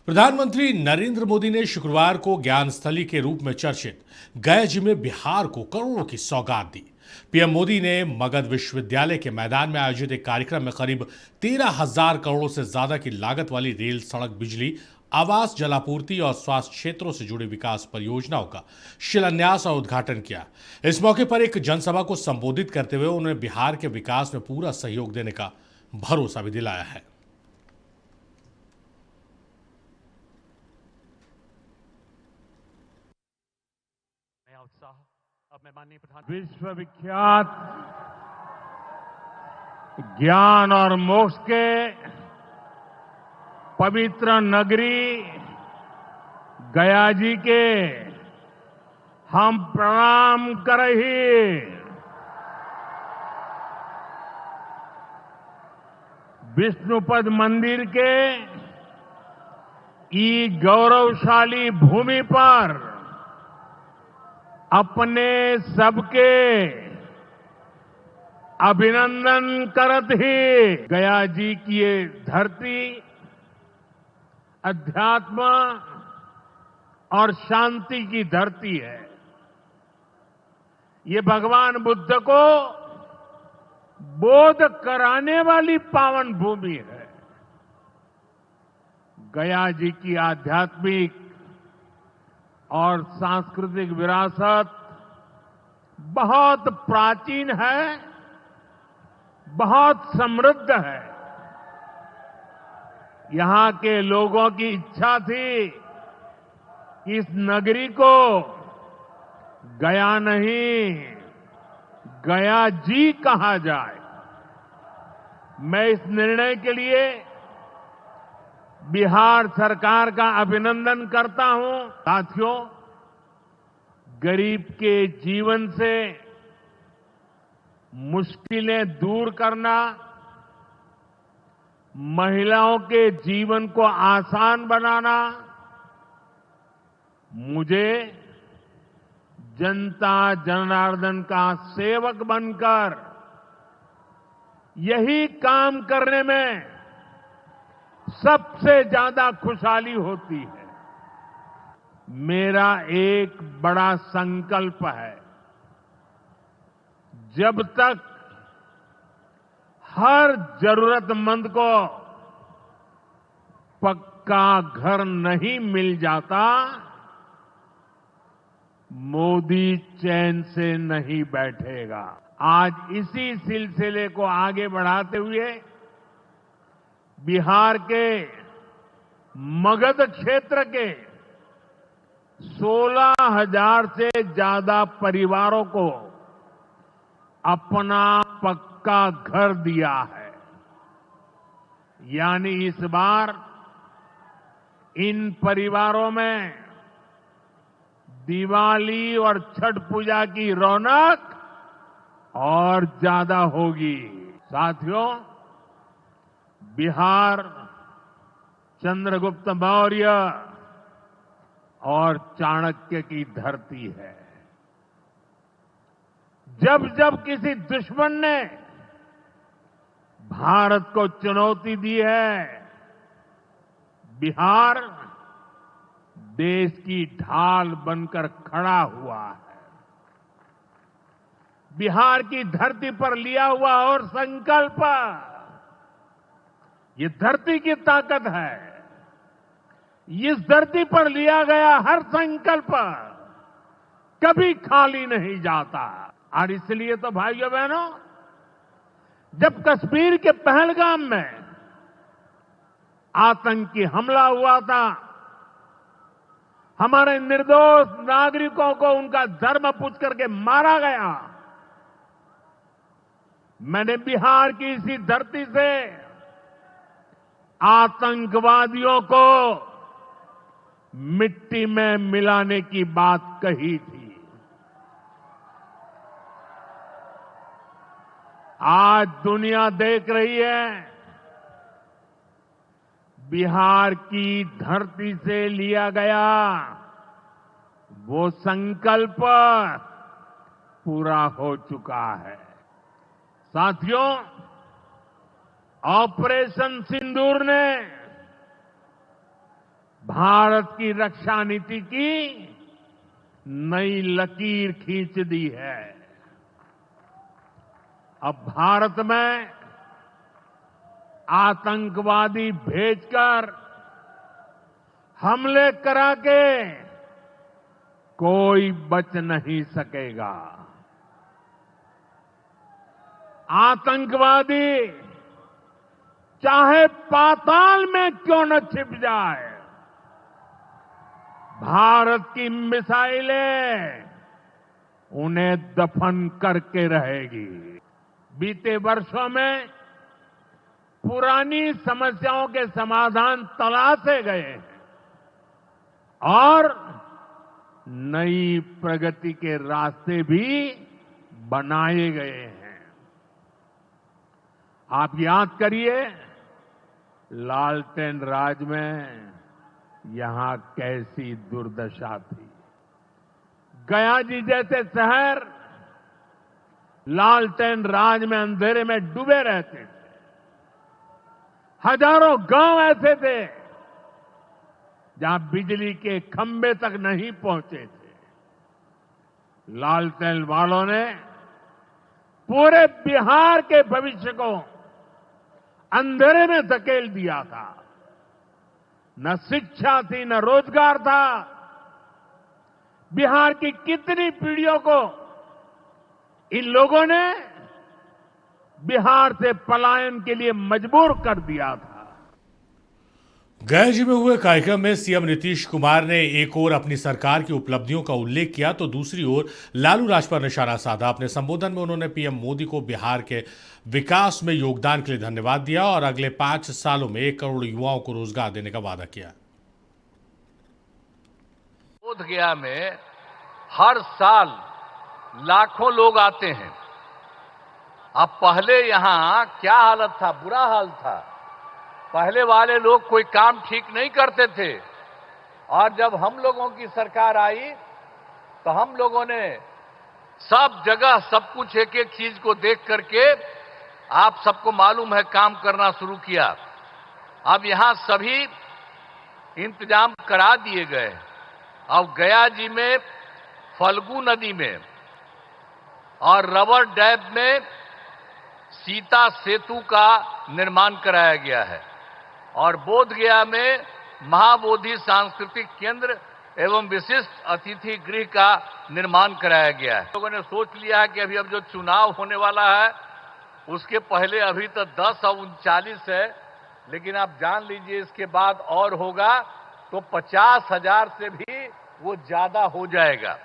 प्रधानमंत्री नरेंद्र मोदी ने शुक्रवार को ज्ञानस्थली के रूप में चर्चित गया जी में बिहार को करोड़ों की सौगात दी। पीएम मोदी ने मगध विश्वविद्यालय के मैदान में आयोजित एक कार्यक्रम में करीब 13,000 करोड़ से ज्यादा की लागत वाली रेल, सड़क, बिजली, आवास, जलापूर्ति और स्वास्थ्य क्षेत्रों से जुड़ी विकास परियोजनाओं का शिलान्यास और उद्घाटन किया। इस मौके पर एक जनसभा को संबोधित करते हुए उन्होंने बिहार के विकास में पूरा सहयोग देने का भरोसा भी दिलाया है। विश्वविख्यात ज्ञान और मोक्ष के पवित्र नगरी गया जी के हम प्रणाम करही। विष्णुपद मंदिर के ई गौरवशाली भूमि पर अपने सबके अभिनंदन करत ही गया जी की ये धरती अध्यात्म और शांति की धरती है। ये भगवान बुद्ध को बोध कराने वाली पावन भूमि है। गया जी की आध्यात्मिक और सांस्कृतिक विरासत बहुत प्राचीन है, बहुत समृद्ध है। यहां के लोगों की इच्छा थी कि इस नगरी को गया नहीं, गया जी कहा जाए। मैं इस निर्णय के लिए बिहार सरकार का अभिनंदन करता हूं। साथियों, गरीब के जीवन से मुश्किलें दूर करना, महिलाओं के जीवन को आसान बनाना मुझे जनता जनार्दन का सेवक बनकर यही काम करने में सबसे ज्यादा खुशहाली होती है। मेरा एक बड़ा संकल्प है, जब तक हर जरूरतमंद को पक्का घर नहीं मिल जाता, मोदी चैन से नहीं बैठेगा। आज इसी सिलसिले को आगे बढ़ाते हुए बिहार के मगध क्षेत्र के 16,000 से ज्यादा परिवारों को अपना पक्का घर दिया है। यानी इस बार इन परिवारों में दिवाली और छठ पूजा की रौनक और ज्यादा होगी। साथियों, बिहार चंद्रगुप्त मौर्य और चाणक्य की धरती है। जब जब किसी दुश्मन ने भारत को चुनौती दी है, बिहार देश की ढाल बनकर खड़ा हुआ है। बिहार की धरती पर लिया हुआ और संकल्प, ये धरती की ताकत है। इस धरती पर लिया गया हर संकल्प कभी खाली नहीं जाता। और इसलिए तो भाइयों बहनों, जब कश्मीर के पहलगाम में आतंकी हमला हुआ था, हमारे निर्दोष नागरिकों को उनका धर्म पूछ करके मारा गया, मैंने बिहार की इसी धरती से आतंकवादियों को मिट्टी में मिलाने की बात कही थी। आज दुनिया देख रही है, बिहार की धरती से लिया गया वो संकल्प पूरा हो चुका है। साथियों, ऑपरेशन सिंदूर ने भारत की रक्षा नीति की नई लकीर खींच दी है। अब भारत में आतंकवादी भेजकर हमले करा के कोई बच नहीं सकेगा। आतंकवादी चाहे पाताल में क्यों न छिप जाए, भारत की मिसाइलें उन्हें दफन करके रहेगी। बीते वर्षों में पुरानी समस्याओं के समाधान तलाशे गए हैं और नई प्रगति के रास्ते भी बनाए गए हैं। आप याद करिए, लालटेन राज में यहां कैसी दुर्दशा थी। गया जी जैसे शहर लालटेन राज में अंधेरे में डूबे रहते थे। हजारों गांव ऐसे थे जहां बिजली के खंभे तक नहीं पहुंचे थे। लालटेन वालों ने पूरे बिहार के भविष्य को अंधेरे में धकेल दिया था। न शिक्षा थी, न रोजगार था। बिहार की कितनी पीढ़ियों को इन लोगों ने बिहार से पलायन के लिए मजबूर कर दिया था। गया जी में हुए कार्यक्रम में सीएम नीतीश कुमार ने एक ओर अपनी सरकार की उपलब्धियों का उल्लेख किया तो दूसरी ओर लालू राज पर निशाना साधा। अपने संबोधन में उन्होंने पीएम मोदी को बिहार के विकास में योगदान के लिए धन्यवाद दिया और अगले 5 सालों में 1 करोड़ युवाओं को रोजगार देने का वादा किया। बोधगया में हर साल लाखों लोग आते हैं। अब पहले यहां क्या हालत था, बुरा हाल था। पहले वाले लोग कोई काम ठीक नहीं करते थे और जब हम लोगों की सरकार आई तो हम लोगों ने सब जगह सब कुछ एक एक चीज को देख करके, आप सबको मालूम है, काम करना शुरू किया। अब यहां सभी इंतजाम करा दिए गए। अब गया जी में फल्गु नदी में और रबर डैम में सीता सेतु का निर्माण कराया गया है और बोधगया में महाबोधि सांस्कृतिक केंद्र एवं विशिष्ट अतिथि गृह का निर्माण कराया गया है। लोगों ने सोच लिया है कि अभी अब जो चुनाव होने वाला है उसके पहले अभी तो 10 और 39 है, लेकिन आप जान लीजिए इसके बाद और होगा तो 50,000 से भी वो ज्यादा हो जाएगा।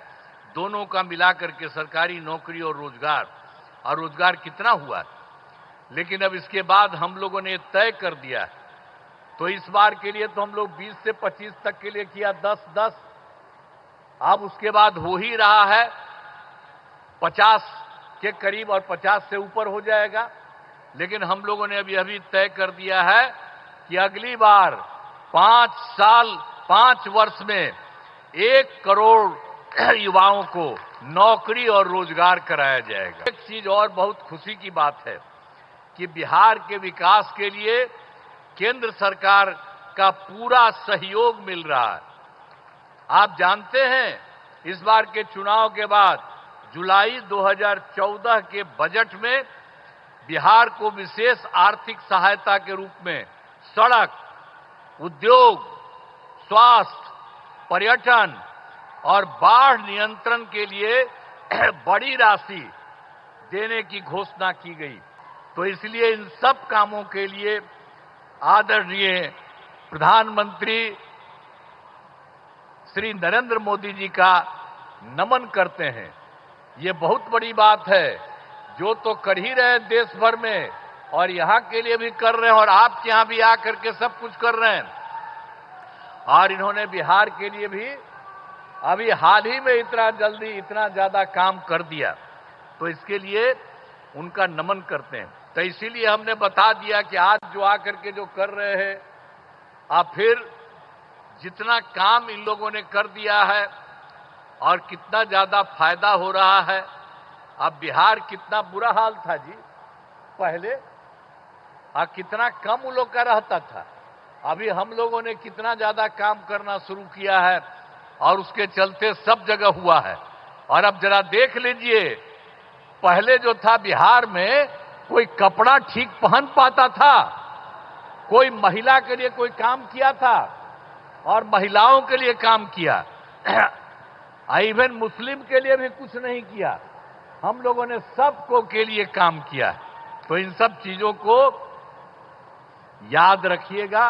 दोनों का मिलाकर के सरकारी नौकरी और रोजगार कितना हुआ है। लेकिन अब इसके बाद हम लोगों ने तय कर दिया है, तो इस बार के लिए तो हम लोग 20 से 25 तक के लिए किया 10-10। अब उसके बाद हो ही रहा है 50 के करीब और 50 से ऊपर हो जाएगा। लेकिन हम लोगों ने अभी तय कर दिया है कि अगली बार 5 वर्ष में 1 करोड़ युवाओं को नौकरी और रोजगार कराया जाएगा। एक चीज और बहुत खुशी की बात है कि बिहार के विकास के लिए केंद्र सरकार का पूरा सहयोग मिल रहा है। आप जानते हैं, इस बार के चुनाव के बाद जुलाई 2014 के बजट में बिहार को विशेष आर्थिक सहायता के रूप में सड़क, उद्योग, स्वास्थ्य, पर्यटन और बाढ़ नियंत्रण के लिए बड़ी राशि देने की घोषणा की गई। तो इसलिए इन सब कामों के लिए आदरणीय प्रधानमंत्री श्री नरेंद्र मोदी जी का नमन करते हैं। ये बहुत बड़ी बात है, जो तो कर ही रहे देश भर में और यहां के लिए भी कर रहे हैं और आपके यहां भी आकर के सब कुछ कर रहे हैं। और इन्होंने बिहार के लिए भी अभी हाल ही में इतना जल्दी इतना ज्यादा काम कर दिया, तो इसके लिए उनका नमन करते हैं। तो इसीलिए हमने बता दिया कि आज जो आकर के जो कर रहे हैं, आप फिर जितना काम इन लोगों ने कर दिया है और कितना ज्यादा फायदा हो रहा है। अब बिहार कितना बुरा हाल था जी पहले, कितना कम उन लोग का रहता था अभी हम लोगों ने कितना ज्यादा काम करना शुरू किया है और उसके चलते सब जगह हुआ है। और अब जरा देख लीजिए, पहले जो था बिहार में कोई कपड़ा ठीक पहन पाता था, कोई महिला के लिए कोई काम किया था और महिलाओं के लिए काम किया, इवन मुस्लिम के लिए भी कुछ नहीं किया। हम लोगों ने सबको के लिए काम किया। तो इन सब चीजों को याद रखिएगा।